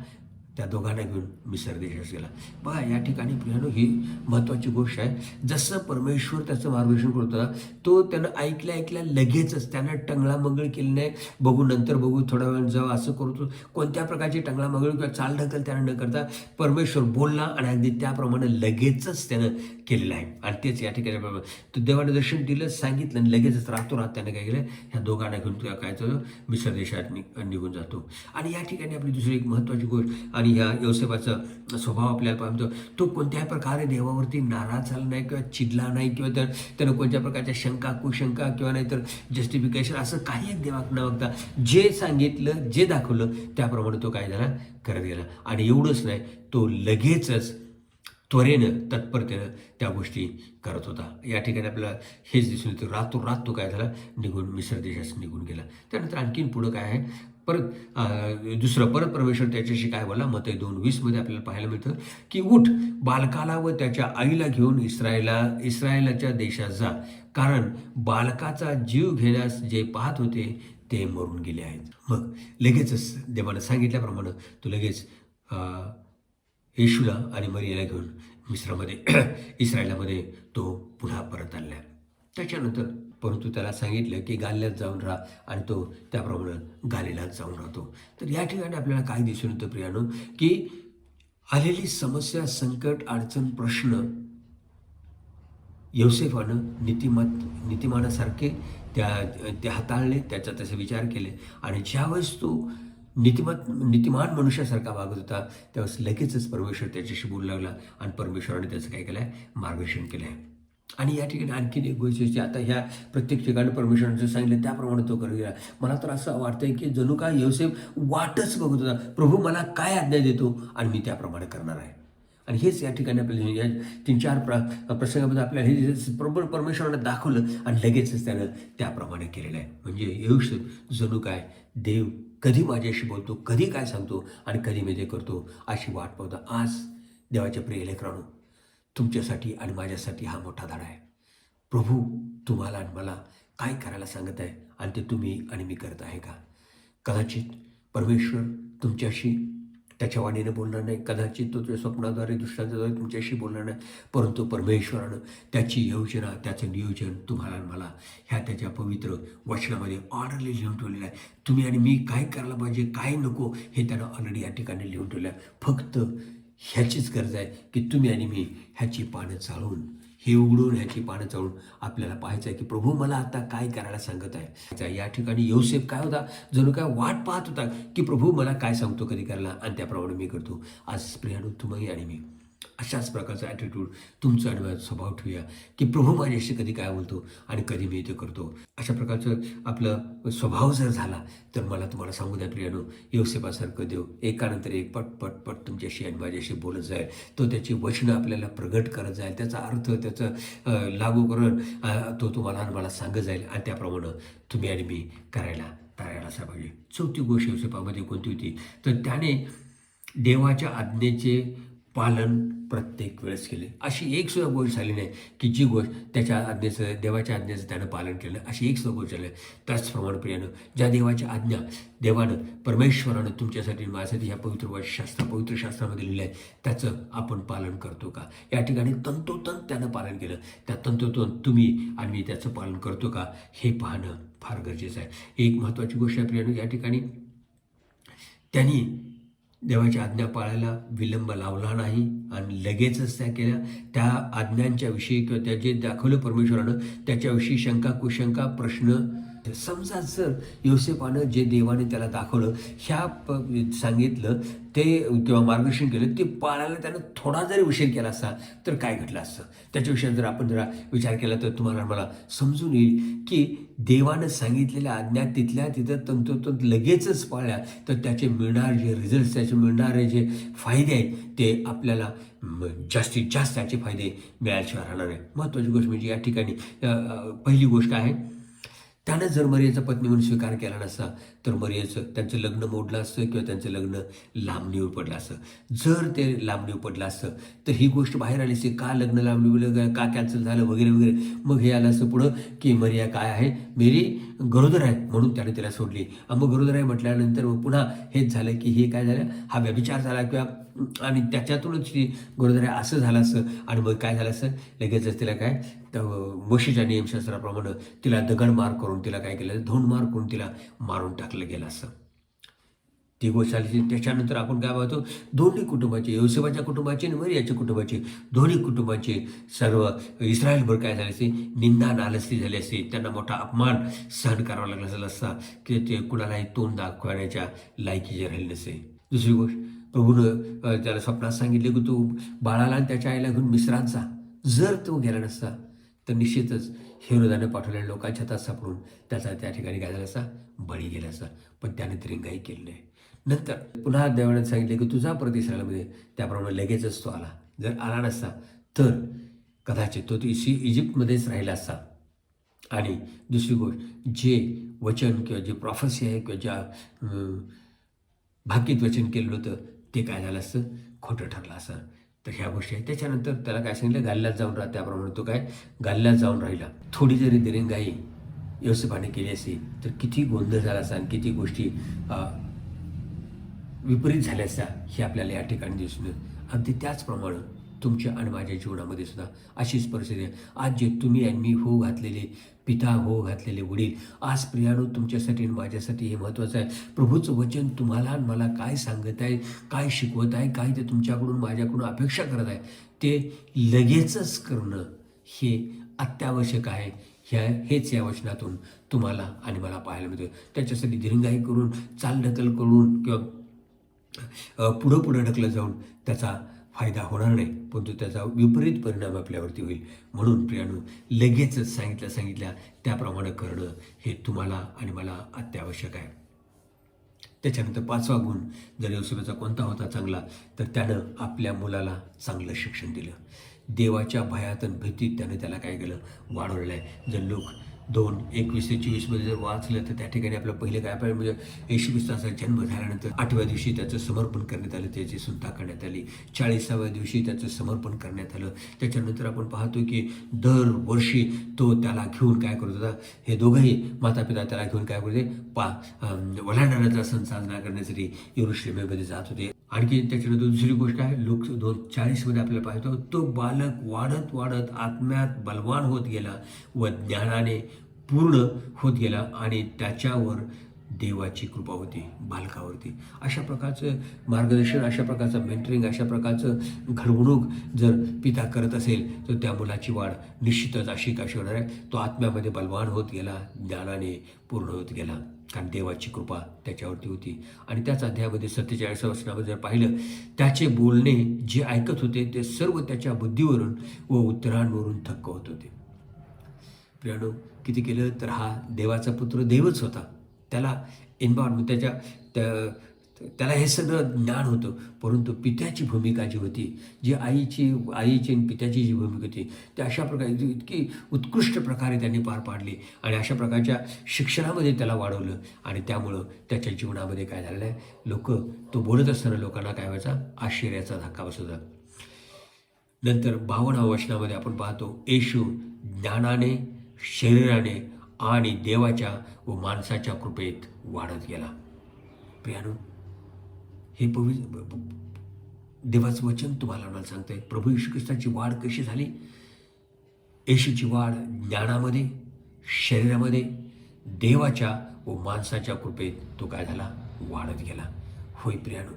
S1: त्या दोघांना घेऊन मिसर देशास गेला. बघा, या ठिकाणी प्रियानो ही महत्त्वाची गोष्ट आहे. जसं परमेश्वर त्याचं मार्गदर्शन करत होता, तो त्यानं ऐकल्या लगेचच त्यानं टंगळामंगळ केली नाही, नंतर बघू, थोडा वेळ जाऊ, असं करतो, कोणत्या प्रकारची टंगळामंगळ किंवा चालढकल त्यानं न करता परमेश्वर बोलला आणि अगदी त्याप्रमाणे लगेचच त्यानं केलेलं आहे. आणि तेच या ठिकाणी तो देवानं दर्शन दिलं, सांगितलं आणि लगेचच रातोरात त्यानं काय केलं, ह्या दोघांना घेऊन काय मिसर देशात निघून जातो. आणि या ठिकाणी आपली दुसरी एक महत्त्वाची गोष्ट, आणि ह्या योसेफाचा स्वभाव आपल्याला पाहतो, तो कोणत्याही प्रकारे देवावरती नाराज झाला नाही किंवा चिडला नाही किंवा त्यानं कोणत्या प्रकारच्या शंका कुशंका किंवा नाहीतर जस्टिफिकेशन असं काही एक देवाक न बघता जे सांगितलं, जे दाखवलं त्याप्रमाणे तो काय झाला, करत गेला. आणि एवढंच नाही, तो लगेचच त्वरेनं तत्परतेनं त्या गोष्टी करत होता. या ठिकाणी आपल्याला हेच दिसून येतं, रातोरात तो काय झाला, मिसर देशास निघून गेला. त्यानंतर आणखीन पुढं काय आहे, परत परमेश्वर त्याच्याशी काय बोलला, मत्ती 2:20 आपल्याला पाहायला मिळतं की उठ, बालकाला व त्याच्या आईला घेऊन इस्रायलाच्या देशात जा, कारण बालकाचा जीव घेण्यास जे पाहत होते ते मरून गेले आहेत. मग लगेचच देवानं सांगितल्याप्रमाणे तो लगेच येशूला आणि मरियेला घेऊन इस्रायलामध्ये तो पुन्हा परत आला. त्याच्यानंतर परंतु त्याला सांगितलं की गालिल्यात जाऊन राहा आणि तो त्याप्रमाणे गालिल्यात जाऊन राहतो. तर या ठिकाणी आपल्याला काय दिसून येतं प्रियानो, की आलेली समस्या, संकट, अडचण, प्रश्न योसेफानं नीतिमानासारखे ते हाताळले, त्याचा तसे विचार केले. आणि ज्यावेळेस तो नीतिमान मनुष्यासारखा वागत होता त्यावेळेस लगेचच परमेश्वर त्याच्याशी बोलू लागला आणि परमेश्वराने त्याचं काय केलं आहे, मार्गदर्शन केलं आहे. आणि या ठिकाणी आणखीन एक गोष्ट, आता ह्या प्रत्येक ठिकाणी परमेश्वराने जे सांगितलं त्याप्रमाणे तो करत गेला. मला तर असं वाटतंय की जणू काय योसेफ वाटच बघत होता, प्रभू मला काय आज्ञा देतो आणि मी त्याप्रमाणे करणार आहे. आणि हेच या ठिकाणी आपल्याला या 3-4 प्रसंगामध्ये आपल्याला हे बरोबर परमेश्वराने दाखवलं आणि लगेचच त्यानं त्याप्रमाणे केलेलं आहे. म्हणजे योसेफ जणू काय देव कधी माझ्याशी बोलतो, कधी काय सांगतो आणि कधी मी ते करतो अशी वाट पाहतो. आज देवाच्या प्रिय लेकरांनो, तुमच्यासाठी आणि माझ्यासाठी हा मोठा धडा आहे. प्रभू तुम्हाला आणि मला काय करायला सांगत आहे आणि ते तुम्ही आणि मी करत आहे का? कदाचित परमेश्वर तुमच्याशी त्याच्या वाणीने बोलणार नाही, कदाचित तो तुझ्या स्वप्नाद्वारे, दृष्टांताद्वारे तुमच्याशी बोलणार नाही, परंतु परमेश्वरानं त्याची योजना, त्याचं नियोजन तुम्हाला आणि मला ह्या त्याच्या पवित्र वचनामध्ये ऑर्डरली लिहून ठेवलेलं आहे. तुम्ही आणि मी काय करायला पाहिजे, काय नको हे त्यानं ऑलरेडी या ठिकाणी लिहून ठेवलं आहे. फक्त ह्याचीच गरज आहे की तुम्ही आणि मी ह्याची पानं चाळून, हे उघडून ह्याची पानं चाळून आपल्याला पाहायचं आहे की प्रभू मला आता काय करायला सांगत आहे. या ठिकाणी योसेफ काय होता, जणू काय वाट पाहत होता की प्रभू मला काय सांगतो कधी करायला आणि त्याप्रमाणे मी करतो. आज प्रियानो, तुम्ही आणि मी अशाच प्रकारचा ॲटिट्यूड तुमचा आणि माझा स्वभाव ठेवूया की प्रभू माझ्याशी कधी काय बोलतो आणि कधी मी ते करतो. अशा प्रकारचं आपलं स्वभाव जर झाला तर मला तुम्हाला सांगू द्या प्रियानो, योसेफासारखं देव एकानंतर एक पट पट पट तुमच्याशी आणि माझ्याशी बोलत जाईल. तो त्याची वचनं आपल्याला प्रगट करत जाईल, त्याचा अर्थ त्याचं लागू करून तो तुम्हाला आणि मला सांगत जाईल आणि त्याप्रमाणे तुम्ही आणि मी करायला तयार असा पाहिजे. चौथी गोष्ट योसेफामध्ये कोणती होती तर त्याने देवाच्या आज्ञेचे पालन प्रत्येक वेळेस केले. अशी एक सुद्धा गोष्ट झाली नाही की जी गोष्ट त्याच्या आज्ञेचं देवाच्या आज्ञेचं त्यानं पालन केलं, अशी एक सुद्धा गोष्ट झाली. त्याचप्रमाणे प्रियानं ज्या देवाच्या आज्ञा देवानं परमेश्वरानं तुमच्यासाठी माझ्यासाठी ह्या पवित्र शास्त्रामध्ये लिहिलं आहे त्याचं आपण पालन करतो का? या ठिकाणी तंतोतंत त्यानं पालन केलं. त्या तंतोतंत तुम्ही आणि मी त्याचं पालन करतो का हे पाहणं फार गरजेचं आहे. एक महत्त्वाची गोष्ट आहे प्रियानं, या ठिकाणी त्यांनी देवाच्या आज्ञा पाळायला विलंब लावला नाही आणि लगेचच त्या केल्या. त्या आज्ञांच्या विषयी किंवा त्या जे दाखवलं परमेश्वरानं त्याच्याविषयी शंका कुशंका प्रश्न समजा जर योसेफानं जे देवाने त्याला दाखवलं सांगितलं ते किंवा मार्गदर्शन केलं ते पाळायला त्यानं थोडा जरी उशीर केला असता तर काय घडलं असतं त्याच्याविषयी जर आपण जरा विचार केला तर तुम्हाला मला समजून येईल की देवानं सांगितलेल्या आज्ञा तिथल्या तिथं तंतोतंत लगेचच पाळल्या तर त्याचे मिळणारे जे रिझल्ट्स त्याचे मिळणारे जे फायदे आहेत ते आपल्याला जास्तीत जास्त त्याचे फायदे मिळाल्याशिवाय राहणार आहे. महत्त्वाची गोष्ट म्हणजे या ठिकाणी पहिली गोष्ट आहे त्यानं जर मरियेचा पत्नी म्हणून स्वीकार केला नसता तर मरियेचं त्यांचं लग्न मोडलं असतं किंवा त्यांचं लग्न लांबणीवर पडलं असतं. जर ते लांबणीवर पडलं असतं तर ही गोष्ट बाहेर आली असती का लग्न लांबणीवर का कॅन्सल झालं वगैरे वगैरे. मग हे आलं असतं पुढं की मरिया काय आहे मेरी गरोदर आहे म्हणून त्याने तिला सोडली. मग गरोदर आहे म्हटल्यानंतर मग पुन्हा हेच झालं की हे काय झालं हा व्यभिचार झाला किंवा आणि त्याच्यातूनच ती गरोदर आहे असं झालं असतं. आणि मग काय झालं असतं लगेचच तिला काय मोशेच्या नियमशास्त्राप्रमाणे तिला दगड मार करून तिला काय केलं धोंड मार करून तिला मारून टाकलं गेलं असतं. ती गोष्ट झाली. त्याच्यानंतर आपण काय पाहतो दोन्ही कुटुंबाचे योसेफाच्या कुटुंबाचे आणि मरियाच्या कुटुंबाचे दोन्ही कुटुंबाचे सर्व इस्रायलभर काय झाले असते निंदा नालस्ती झाली असते. त्यांना मोठा अपमान सहन करावा लागला झाला असता की ते कुणालाही तोंड दाखवण्याच्या लायकीचे राहिले नसते. दुसरी गोष्ट प्रभूनं त्याला स्वप्नात सांगितले की तू बाळाला आणि त्याच्या आईला घेऊन मिस्रात जा. जर तो गेला नसता तर निश्चितच हेरोदाने पाठवलेल्या लोकांच्या हातात सापडून त्याचा त्या ठिकाणी काय झाला असता बळी गेला असता. पण त्याने तरी केलं नाही. नंतर पुन्हा देवाने सांगितले की तुझा परत इस्रायलमध्ये त्याप्रमाणे लगेचच तो आला. जर आला नसता तर कदाचित तो इजिप्तमध्येच राहिला असता. आणि दुसरी गोष्ट जे वचन किंवा जे प्रॉफेसी आहे किंवा ज्या भाकीत वचन केलेलं होतं ते काय झालं असतं खोटं ठरलं असं. तर ह्या गोष्टी आहेत. त्याच्यानंतर त्याला काय सांगितलं गाल्ल्यात जाऊन राहा. त्याप्रमाणे तो काय गाल्ल्यात जाऊन राहिला. थोडी जरी दिरंगाई योसेफाने केली असती तर किती गोंधळ झाला असता आणि किती गोष्टी विपरीत झाल्या असत्या हे आपल्याला या ठिकाणी दिसून येतं. अगदी त्याचप्रमाणे तुमच्या आणि माझ्या जीवनामध्ये सुद्धा अशीच परिस्थिती आहे. आज जे तुम्ही आणि मी हो घातलेले पिता हो घातलेले वडील आज प्रियानो तुमच्यासाठी आणि माझ्यासाठी हे महत्त्वाचं आहे. प्रभूचं वचन तुम्हाला आणि मला काय सांगत आहे काय शिकवत आहे काय ते तुमच्याकडून माझ्याकडून अपेक्षा करत आहे ते लगेचच करणं हे अत्यावश्यक आहे. हेच या वचनातून तुम्हाला आणि मला पाहायला मिळतं. त्याच्यासाठी दिरंगाई करून चालढकल करून किंवा पुढं ढकलं जाऊन त्याचा फायदा होणार नाही परंतु त्याचा विपरीत परिणाम आपल्यावरती होईल. म्हणून प्रियानो लगेचच सांगितल्या त्याप्रमाणे करणं हे तुम्हाला आणि मला अत्यावश्यक आहे. त्याच्यानंतर 5वा गुण जर योसेफाचा कोणता होता चांगला तर त्यानं आपल्या मुलाला चांगलं शिक्षण दिलं. देवाच्या भयात आणि भीतीत त्यानं त्याला काय केलं वाढवलेलं आहे. जर लोक 2:21-24 जर वाचलं तर त्या ठिकाणी आपलं पहिलं काय पाहिजे म्हणजे येशू ख्रिस्ताचा जन्म झाल्यानंतर 8व्या दिवशी त्याचं समर्पण करण्यात आलं. त्याची सुंता करण्यात आली. 40व्या दिवशी त्याचं समर्पण करण्यात आलं. त्याच्यानंतर आपण पाहतो की दरवर्षी तो त्याला घेऊन काय करत होता हे दोघंही मातापिता त्याला घेऊन काय करत होते वलांडण्याचा सण साजरा करण्यासाठी यरूशलेममध्ये जात होते. आणखी त्याच्यानंतर दुसरी गोष्ट आहे लोक 2:40 आपल्याला पाहतो तो बालक वाढत वाढत आत्म्यात बलवान होत गेला व ज्ञानाने पूर्ण होत गेला आणि त्याच्यावर देवाची कृपा होती बालकावरती. अशा प्रकारचं मार्गदर्शन, अशा प्रकारचं मेंटरिंग, अशा प्रकारचं घडवणूक जर पिता करत असेल तर त्या मुलाची वाढ निश्चितच अशी कशी होणार आहे, तो आत्म्यामध्ये बलवान होत गेला, ज्ञानाने पूर्ण होत गेला, कारण देवाची कृपा त्याच्यावरती होती. आणि त्याच अध्यायामध्ये 47 वचनामध्ये जर पाहिलं, त्याचे बोलणे जे ऐकत होते ते सर्व त्याच्या बुद्धीवरून व उत्तरांवरून थक्क होत होते. प्रियानो, किती केलं तर हा देवाचा पुत्र देवच होता. त्याला एन्व्हायरमेंट त्याला हे सगळं ज्ञान होतं, परंतु पित्याची भूमिका जी होती, जी आईची आणि पित्याची जी भूमिका होती, ते अशा प्रकारे इतकी उत्कृष्ट प्रकारे त्यांनी पार पाडली आणि अशा प्रकारच्या शिक्षणामध्ये त्याला वाढवलं. आणि त्यामुळं त्याच्या जीवनामध्ये काय झालेलं आहे, तो बोलत असताना लोकांना काय व्हायचा, आश्चर्याचा धक्का बसत होता. नंतर 52व्या वचनामध्ये आपण पाहतो, येशू ज्ञानाने, शरीराने आणि देवाच्या व माणसाच्या कृपेत वाढत गेला. प्रियानो, हे देवाचं वचन तुम्हाला मला सांगतंय, प्रभू येशू ख्रिस्ताची वाढ कशी झाली. येशूची वाढ ज्ञानामध्ये, शरीरामध्ये, देवाच्या व माणसाच्या कृपेत तो काय झाला, वाढत गेला. होय प्रियानो,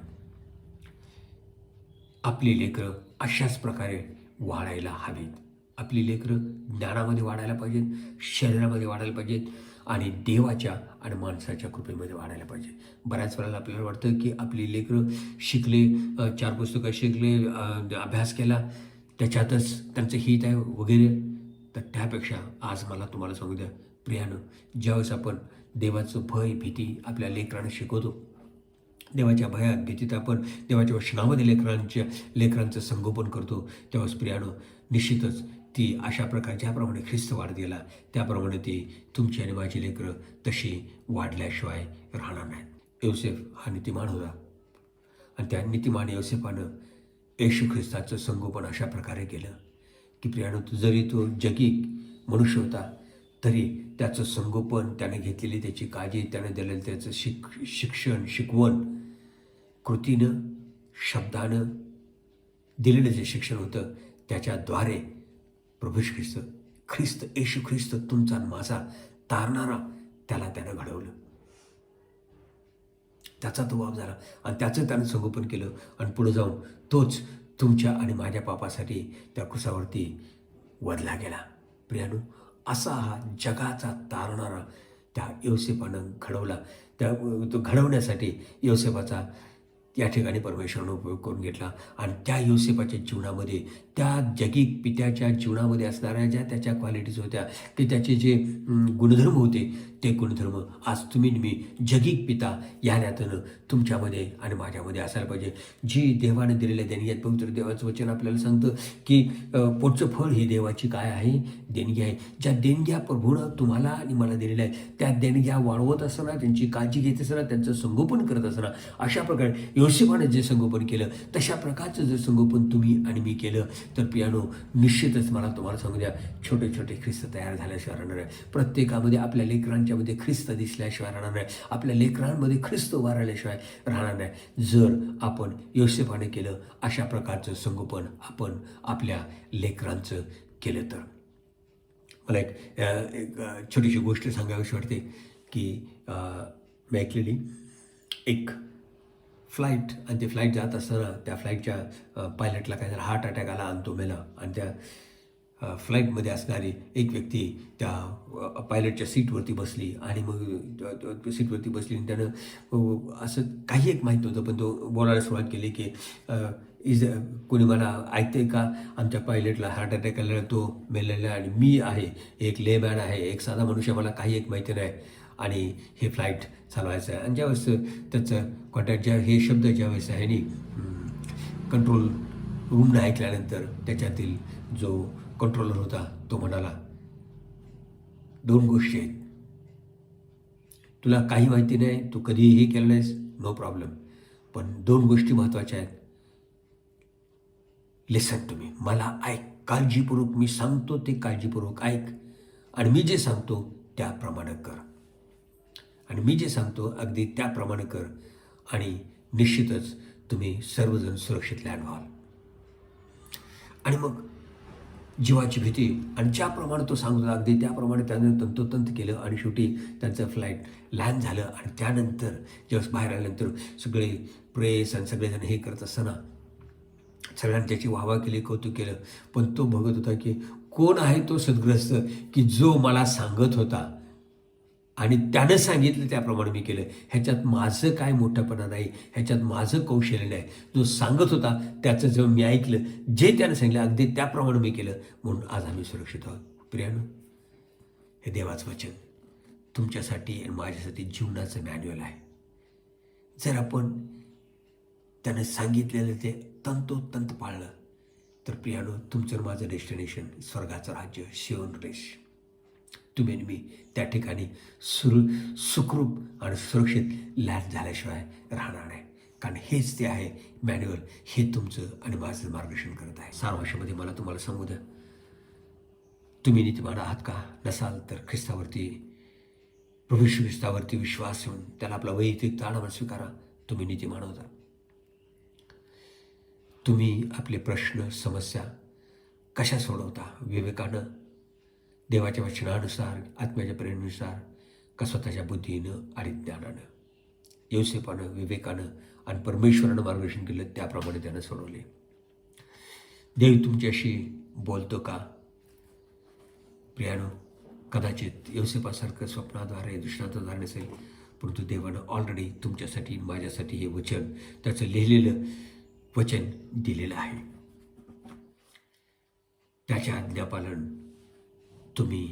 S1: आपली लेकरं अशाच प्रकारे वाढायला हवीत. आपली लेकरं ज्ञानामध्ये वाढायला पाहिजेत, शरीरामध्ये वाढायला पाहिजेत आणि देवाच्या आणि माणसाच्या कृपेमध्ये वाढायला पाहिजे. बऱ्याच वेळेला आपल्याला वाटतं की आपली लेकरं शिकले, 4 पुस्तकं शिकले, अभ्यास केला, त्याच्यातच त्यांचं हित आहे वगैरे. तर त्यापेक्षा आज मला तुम्हाला सांगू द्या प्रियानं, ज्यावेळेस आपण देवाचं भय, भीती आपल्या लेकरांना शिकवतो, देवाच्या भयात, भीतीत आपण देवाच्या वचनामध्ये लेकरांचं संगोपन करतो, त्यावेळेस प्रियानं निश्चितच ती अशा प्रकारे ज्याप्रमाणे ख्रिस्त वाढत गेला त्याप्रमाणे ती तुमची आणि माझी लेकरं तशी वाढल्याशिवाय राहणार नाहीत. योसेफ हा नीतिमान होता आणि त्या नीतिमान योसेफानं येशू ख्रिस्ताचं संगोपन अशा प्रकारे केलं की प्रियानो, जरी तो जगी मनुष्य होता तरी त्याचं संगोपन, त्याने घेतलेली त्याची काळजी, त्याने दिलेलं त्याचं शिक्षण, शिकवण, कृतीनं, शब्दानं दिलेलं जे शिक्षण होतं त्याच्याद्वारे प्रभू ख्रिस्त येशू ख्रिस्त तुमचा माझा तारणारा, त्यानं घडवलं. त्याचा तो बाप झाला आणि त्याचं त्यानं संगोपन केलं आणि पुढे जाऊन तोच तुमच्या आणि माझ्या पापासाठी त्या क्रुसावरती वधला गेला. प्रियानो, असा हा जगाचा तारणारा त्या योसेफानं घडवला. तो घडवण्यासाठी योसेफाचा या ठिकाणी परमेश्वरानं उपयोग करून घेतला आणि त्या योसेफाच्या जीवनामध्ये, त्या जगी पित्याच्या जीवनामध्ये असणाऱ्या ज्या त्याच्या क्वालिटीज होत्या, की त्याचे जे गुणधर्म होते, ते गुणधर्म आज तुम्ही मी जगिक पिता या नात्यानं तुमच्यामध्ये आणि माझ्यामध्ये असायला पाहिजे. जी देवाने दिलेल्या देणग्यात, पवित्र देवाचं वचन आपल्याला सांगतं की पुढचं फळ ही देवाची काय आहे, देणगी आहे. ज्या देणग्या प्रभूनं तुम्हाला आणि मला दिलेल्या आहेत, त्या देणग्या वाढवत असताना, त्यांची काळजी घेत असताना, त्यांचं संगोपन करत असताना, अशा प्रकारे योसेफाने जे संगोपन केलं तशा प्रकारचं जर संगोपन तुम्ही आणि मी केलं तर प्रियानो, निश्चितच मला तुम्हाला सांगू द्या, छोटे छोटे ख्रिस्त तयार झाल्याशिवाय राहणार आहे. प्रत्येकामध्ये आपल्या लेकरांच्यामध्ये ख्रिस्त दिसल्याशिवाय राहणार नाही, आपल्या लेकरांमध्ये ख्रिस्त वाढल्याशिवाय राहणार नाही. जर आपण योसेफाने केलं अशा प्रकारचं संगोपन आपण आपल्या लेकरांचं केलं तर. मला एक छोटीशी गोष्ट सांगावीशी वाटते की मी ऐकलेली, एक फ्लाईट, आणि ते फ्लाईट जात असताना त्या फ्लाईटच्या पायलटला काय झालं, हार्ट अटॅक आला आणि तो मेला. आणि त्या फ्लाईटमध्ये असणारी एक व्यक्ती त्या पायलटच्या सीटवरती बसली आणि मग सीटवरती बसली आणि त्यानं असं काही एक माहीत नव्हतं, पण तो बोलायला सुरुवात केली की कोणी मला ऐकते का, आमच्या पायलटला हार्ट अटॅक आलेला, तो मेलेला आणि मी आहे एक लेमॅन आहे, एक साधा मनुष्य, मला काही एक माहिती नाही आणि हे फ्लाईट चालवायचं आहे. आणि ज्यावेळेस त्याचं कॉन्टॅक्ट हे शब्द ज्यावेळेस ह्यानी कंट्रोल रूमनं ऐकल्यानंतर त्याच्यातील जो कंट्रोलर होता तो म्हणाला, 2 गोष्टी आहेत, तुला काही माहिती नाही, तू कधीही केलं नाहीस, नो प्रॉब्लेम, पण 2 गोष्टी महत्त्वाच्या आहेत. लिसन टू मी, मला ऐक, काळजीपूर्वक मी सांगतो ते काळजीपूर्वक ऐक आणि मी जे सांगतो त्याप्रमाणे कर, आणि मी जे सांगतो अगदी त्याप्रमाणे कर आणि निश्चितच तुम्ही सर्वजण सुरक्षित लँड व्हाल. आणि मग जीवाची भीती, आणि ज्याप्रमाणे तो सांगत होता अगदी त्याप्रमाणे त्याने तंतोतंत केलं आणि शेवटी त्यांचं फ्लाईट लँड झालं. आणि त्यानंतर जेव्हा बाहेर आल्यानंतर सगळे प्रेस आणि सगळेजण हे करत असताना सगळ्यांनी त्याची वाहवा केली, कौतुक केलं. पण तो बघत होता की कोण आहे तो सद्ग्रस्त की जो मला सांगत होता आणि त्यानं सांगितलं त्याप्रमाणे मी केलं. ह्याच्यात माझं काय मोठंपणा नाही, ह्याच्यात माझं कौशल्य नाही. जो सांगत होता त्याचं जेव्हा मी ऐकलं, जे त्यानं सांगितलं अगदी त्याप्रमाणे मी केलं, म्हणून आज आम्ही सुरक्षित आहोत. प्रियानो, हे देवाचं वचन तुमच्यासाठी आणि माझ्यासाठी जीवनाचं मॅन्युअल आहे. जर आपण त्यानं सांगितलेलं ते तंतोतंत पाळलं तर प्रियानो, तुमचं माझं डेस्टिनेशन स्वर्गाचं राज्य, शिवण रेश. तुम्ही आणि मी त्या ठिकाणी सुखरूप आणि सुरक्षित लँड झाल्याशिवाय राहणार नाही. कारण हेच ते आहे मॅन्युअल, हे तुमचं आणि माझं मार्गदर्शन करत आहे. सारांशामध्ये मला तुम्हाला सांगू द्या, तुम्ही नीतिमान आहात का? नसाल तर ख्रिस्तावरती, प्रभू येशू ख्रिस्तावरती विश्वास ठेवून त्याला आपला वैयक्तिक ताळावर स्वीकारा. तुम्ही नीतिमान होता. तुम्ही आपले प्रश्न, समस्या कशा सोडवता? विवेकानं, देवाच्या वचनानुसार, आत्म्याच्या प्रेरणेनुसार, का स्वतःच्या बुद्धीनं आणि ज्ञानानं? योसेफानं, विवेकानं आणि परमेश्वरानं मार्गदर्शन केलं त्याप्रमाणे त्यानं सोडवले. देव तुमच्याशी बोलतो का? प्रियानो, कदाचित योसेफासारखं स्वप्नाद्वारे, दृष्टांताद्वारे नसेल, परंतु देवानं ऑलरेडी तुमच्यासाठी, माझ्यासाठी हे वचन, त्याचं लिहिलेलं वचन दिलेलं आहे. त्याचे आज्ञापालन तुम्ही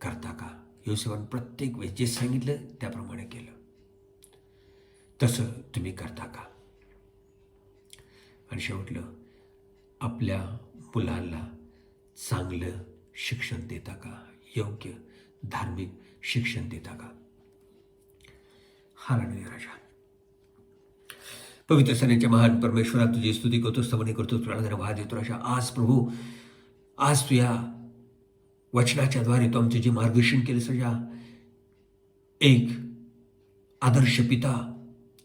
S1: करता का? योसेफानं प्रत्येक वेळेस जे सांगितलं त्याप्रमाणे केलं, तसं तुम्ही करता का? आणि शेवटलं, आपल्या मुलांना चांगलं शिक्षण देता का? योग्य धार्मिक शिक्षण देता का? हालेलुया राजा. पवित्र सणाच्या महान परमेश्वरा, तुझी स्तुती करतो, स्तवने करतो, तुला धन्यवाद देतो राजा. आज प्रभू, आज तू या वचनाच्या द्वारे तू आमचं जे मार्गदर्शन केलं सजा, एक आदर्श पिता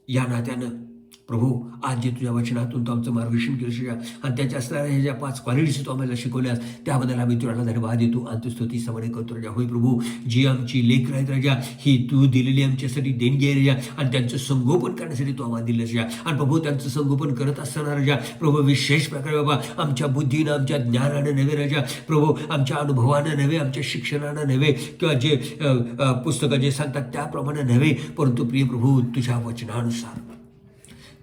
S1: या नात्यानं प्रभू, आज जे तुझ्या वचनातून तू आमचं मार्गदर्शन केलं सजा, आणि त्याच्या असणाऱ्या ह्या ज्या 5 क्वालिटीज तू आम्हाला शिकवल्यास त्याबद्दल आम्ही तुला धन्यवाद देतो आणि तू स्तुती स्तवने करतो राजा. होय प्रभू, जी आमची लेकरं आहेत राजा, ही तू दिलेली आमच्यासाठी देणगी आहे राजा, आणि त्यांचं संगोपन करण्यासाठी तू आम्हाला दिलं राजा. आणि प्रभू, त्यांचं संगोपन करत असताना राजा प्रभू, विशेष प्रकारे बाबा आमच्या बुद्धीनं, आमच्या ज्ञानानं नव्हे राजा प्रभू, आमच्या अनुभवानं नव्हे, आमच्या शिक्षणानं नव्हे, किंवा जे पुस्तकं जे सांगतात त्याप्रमाणे नव्हे, परंतु प्रिय प्रभू, तुझ्या वचनानुसार,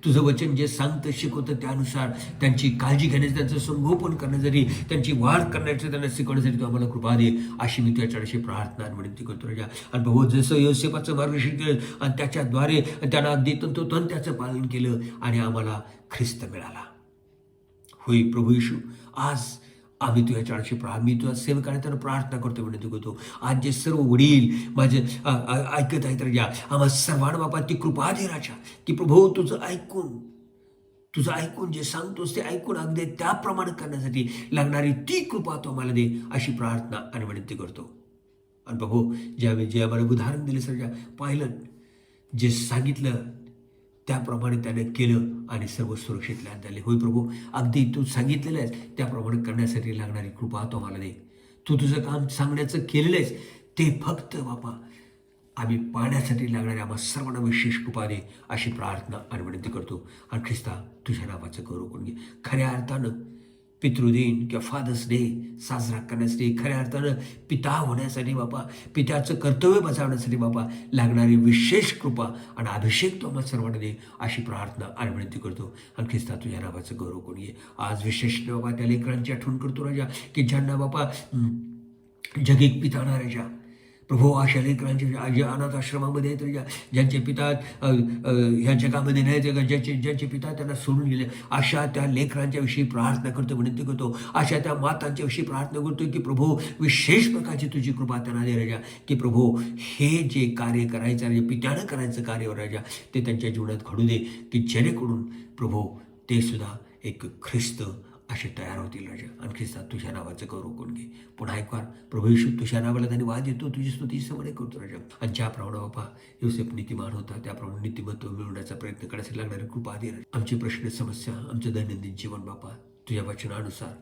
S1: तुझं वचन जे सांगतं, शिकवतं, त्यानुसार त्यांची काळजी घेण्याचं, त्यांचं संगोपन करण्यासाठी, त्यांची वाढ करण्याचं, त्यांना शिकवण्यासाठी तू आम्हाला कृपा दे, अशी मी तुझ्याकडे प्रार्थना आणि विनंती करतो राजा. आणि प्रभू, जसं योसेफाचं मार्गदर्शन केलं आणि त्याच्याद्वारे त्यांना अगदी तंतोतंत त्याचं पालन केलं आणि आम्हाला ख्रिस्त मिळाला. होय प्रभू येशू, आज आम्ही तुझ्याच्याशी मी तुझ्या सेवकाने त्यांना प्रार्थना करतो, विनंती करतो, आज जे सर्व वडील माझे ऐकत आहेत राजा, आम्हा सर्वांना बाबा ती कृपा दे राजा, की प्रभू तुझं ऐकून जे सांगतोस ते ऐकून अगदी त्याप्रमाणे करण्यासाठी लागणारी ती कृपा तो आम्हाला दे, अशी प्रार्थना आणि विनंती करतो. आणि प्रभू, जे आम्हाला उदाहरण दिले सर, पाहिलं, जे सांगितलं त्याप्रमाणे त्याने केलं आणि सर्व सुरक्षित लँड झाले. होय प्रभू, अगदी तू सांगितलेलं आहेस त्याप्रमाणे करण्यासाठी लागणारी कृपा तो आम्हाला दे. तू तुझं काम सांगण्याचं केलेलं आहेस ते फक्त बाबा आम्ही पाहण्यासाठी लागणारी आम्हा सर्वांना विशेष कृपा दे, अशी प्रार्थना आणि विनंती करतो. आणि ख्रिस्ता, तुझ्या नावाचं गौरव करून घे. खऱ्या अर्थानं पितृदिन किंवा फादर्स डे साजरा करण्यासाठी, खऱ्या अर्थानं पिता होण्यासाठी बाबा, पित्याचं कर्तव्य बजावण्यासाठी बाबा लागणारी विशेष कृपा आणि अभिषेक तो आम्हाला सर्वांना दे, अशी प्रार्थना आणि विनंती करतो. आणि ख्रिस्ता, तुझ्या नावाचं गौरव करून घे. आज विशेष बाबा त्या लेकरांची आठवण करतो राजा, की ज्यांना बाबा जगिक पिता ना राजा प्रभू, अशा लेकरांच्या जे अनाथ आश्रमामध्ये आहेत राजा, ज्यांचे पिता ह्या जगामध्ये नाही, ज्यांचे पिता त्यांना सोडून गेले, अशा त्या लेकरांच्या विषयी प्रार्थना करतो, विनंती करतो. अशा त्या मातांच्या विषयी प्रार्थना करतो की प्रभू, विशेष प्रकारची तुझी कृपा त्यांना दे राजा, की प्रभू हे जे कार्य करायचं राजा, पित्यानं करायचं कार्य राजा, ते त्यांच्या जीवनात घडू दे, की जेणेकरून प्रभू ते सुद्धा एक ख्रिस्त असे तयार होतील राजा. आणि ख्रिस्ता, तुझ्या नावाचं गौरव करून घे. पुन्हा एक वार प्रभू येशू, तुझ्या नावाला धन्यवाद देतो, तुझी स्तुती समोर करतो राजा. आणि ज्याप्रमाणे बाबा योसेफ नीतिमान होता त्याप्रमाणे नीतिमत्व मिळवण्याचा प्रयत्न करण्यासाठी लागणारी कृपा दे राजा. आमची प्रश्न, समस्या, आमचं दैनंदिन जीवन बाबा तुझ्या वचनानुसार,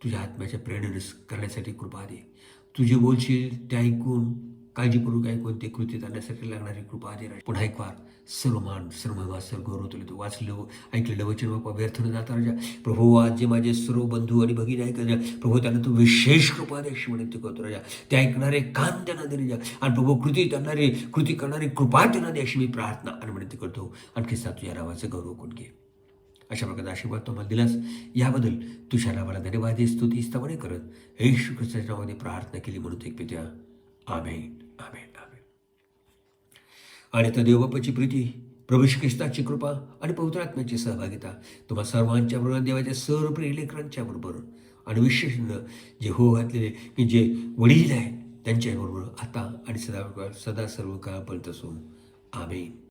S1: तुझ्या आत्म्याच्या प्रेरणेने करण्यासाठी कृपा दे. तू जे बोलशील ते ऐकून काळजीपूर्वक ऐकून ते कृतीत आणण्यासाठी लागणारी कृपा दे राजा. पुन्हा एक वार सर्व मान सर्व महिमा सर्व गौरव तुला तू वाचलं ऐकलेलं वचन बापा व्यर्थ न जाता राजा. प्रभू आज जे माझे सर्व बंधू आणि भगिनी ऐकत राजा, प्रभू त्यांना तू विशेष कृपा दे अशी विनंती करतो राजा. ते ऐकणारे कान त्यांना दे राजा, आणि प्रभू कृती करणारी कृपा त्यांना दे अशी मी प्रार्थना आणि विनंती करतो. आणखी तुझ्या नावाचं गौरव कोण घे. अशा प्रकारचा आशीर्वाद तुम्हाला दिलास याबद्दल तुझ्या नावाला धन्यवाद स्तुती स्तवने करत येशू ख्रिस्ताच्या नावाने प्रार्थना केली म्हणून एक पित्या. आमेन आमेन आमेन. आणि तर देवबापाची प्रीती, प्रभू श्री ख्रिस्ताची कृपा आणि पवित्र आत्म्याची सहभागिता तुम्हा सर्वांच्या बरोबर, देवाच्या सर्व प्रिय लेकरांच्या बरोबर आणि विशेषतः जे हो घातलेले की जे वडील आहेत त्यांच्याबरोबर आता आणि सदा सर्व काळपर्यंत असो. आमेन.